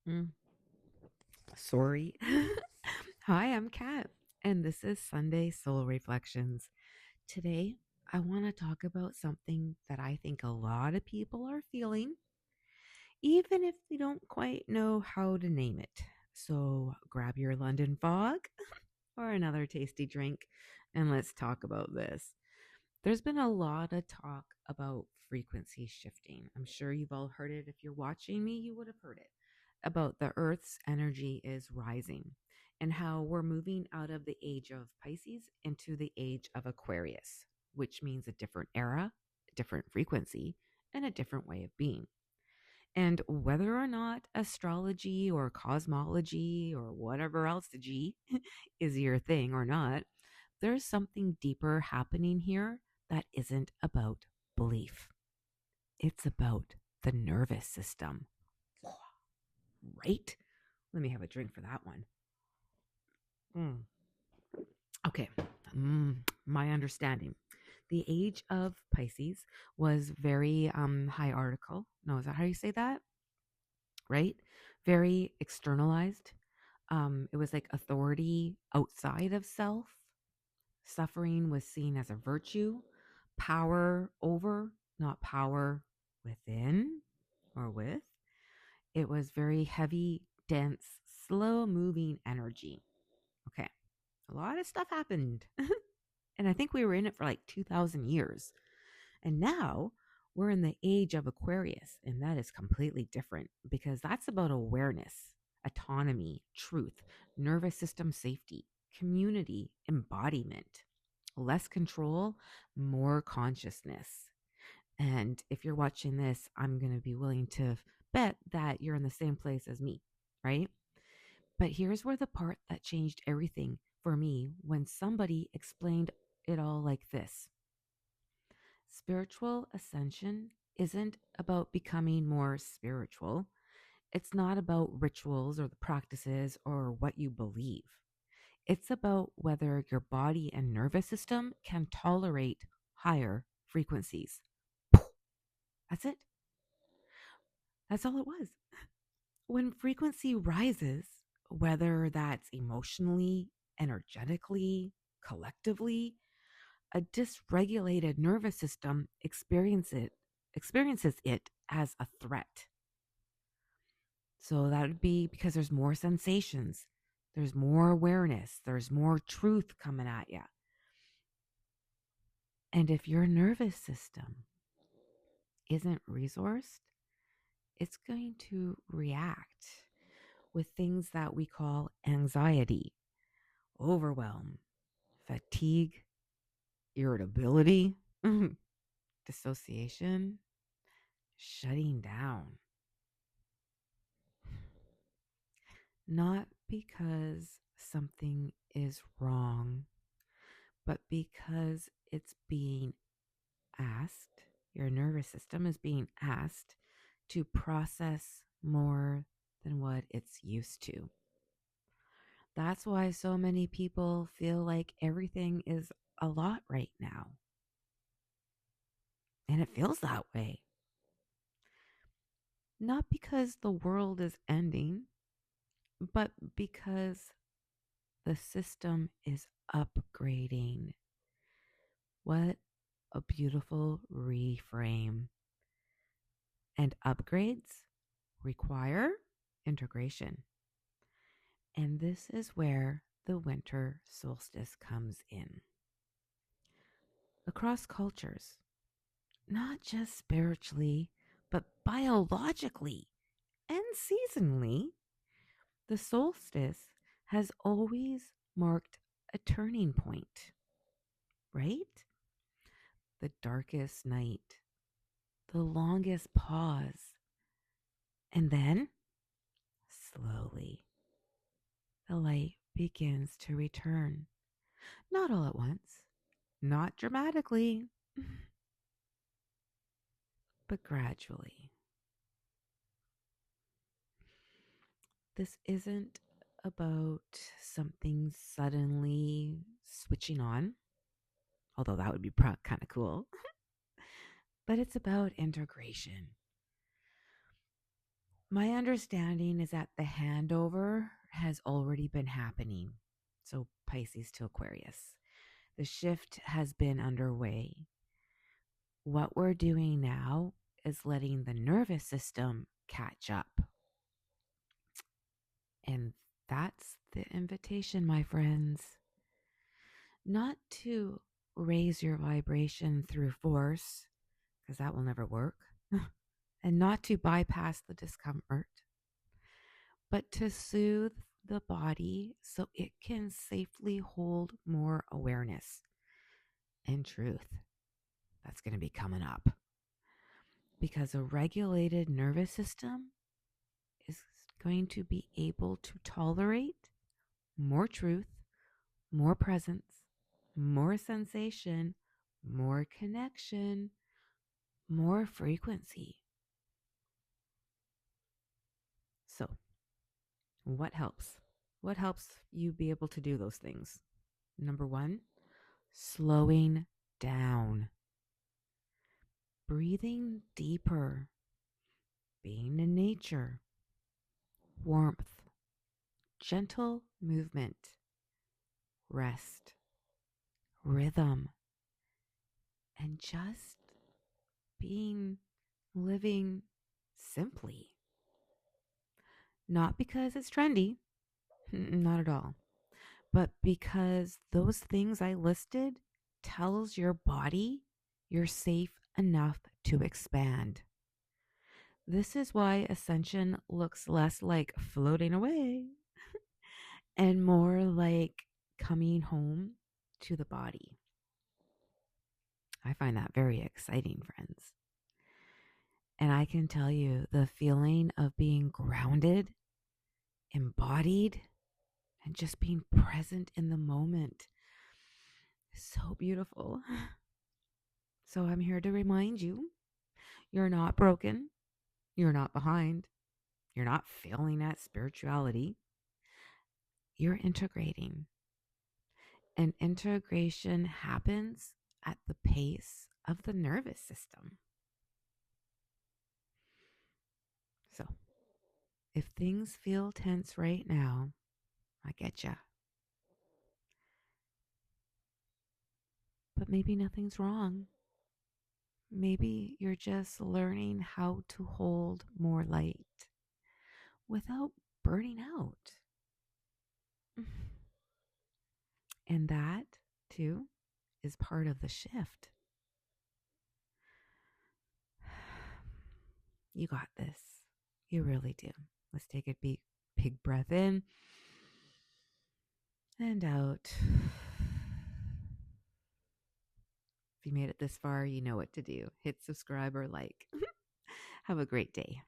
Mm, Sorry. Hi, I'm Kat, and this is Sunday Soul Reflections. Today, I want to talk about something that I think a lot of people are feeling, even if they don't quite know how to name it. So grab your London fog or another tasty drink, and let's talk about this. There's been a lot of talk about frequency shifting. I'm sure you've all heard it. If you're watching me, you would have heard it about the Earth's energy is rising and how we're moving out of the age of Pisces into the age of Aquarius, which means a different era, a different frequency, and a different way of being. And whether or not astrology or cosmology or whatever else the G is your thing or not, there's something deeper happening here that isn't about belief. It's about the nervous system, right? Let me have a drink for that one. Mm. Okay. My understanding. The age of Pisces was very hierarchical. No, is that how you say that? Right? Very externalized. It was like authority outside of self. Suffering was seen as a virtue, power over, not power within or with. It was very heavy, dense, slow moving energy. Okay. A lot of stuff happened. And I think we were in it for like 2,000 years. And now we're in the age of Aquarius. And that is completely different because that's about awareness, autonomy, truth, nervous system safety, community, embodiment, less control, more consciousness. And if you're watching this, I'm going to be willing to bet that you're in the same place as me, right? But here's where the part that changed everything for me when somebody explained it all like this: spiritual ascension isn't about becoming more spiritual. It's not about rituals or the practices or what you believe. It's about whether your body and nervous system can tolerate higher frequencies. That's it. That's all it was. When frequency rises, whether that's emotionally, energetically, collectively, a dysregulated nervous system experiences it as a threat. So that would be because there's more sensations, there's more awareness, there's more truth coming at you. And if your nervous system isn't resourced, it's going to react with things that we call anxiety, overwhelm, fatigue, irritability, dissociation, shutting down. Not because something is wrong, but because it's being asked, your nervous system is being asked to process more than what it's used to. That's why so many people feel like everything is a lot right now. And it feels that way. Not because the world is ending, but because the system is upgrading. What a beautiful reframe. And upgrades require integration. And this is where the winter solstice comes in. Across cultures, not just spiritually, but biologically and seasonally, the solstice has always marked a turning point, right? The darkest night, the longest pause, and then slowly the light begins to return. Not all at once, not dramatically, but gradually. This isn't about something suddenly switching on, although that would be kind of cool, but it's about integration. My understanding is that the handover has already been happening. So, Pisces to Aquarius. The shift has been underway. What we're doing now is letting the nervous system catch up. And that's the invitation, my friends. Not to raise your vibration through force, because that will never work, and not to bypass the discomfort, but to soothe the body so it can safely hold more awareness and truth. That's going to be coming up. Because a regulated nervous system is going to be able to tolerate more truth, more presence, more sensation, more connection, more frequency. So, what helps? What helps you be able to do those things? Number one, slowing down, breathing deeper, being in nature, warmth, gentle movement, rest, rhythm, and just living simply. Not because it's trendy, not at all, but because those things I listed tells your body you're safe enough to expand. This is why ascension looks less like floating away and more like coming home to the body. I find that very exciting, friends. And I can tell you the feeling of being grounded, embodied, and just being present in the moment is so beautiful. So I'm here to remind you, you're not broken. You're not behind. You're not failing at spirituality. You're integrating. And integration happens at the pace of the nervous system. So, if things feel tense right now, I get ya. But maybe nothing's wrong. Maybe you're just learning how to hold more light without burning out. And that, too, is part of the shift. You got this. You really do. Let's take a big breath in and out. If you made it this far, you know what to do. Hit subscribe or like. Have a great day.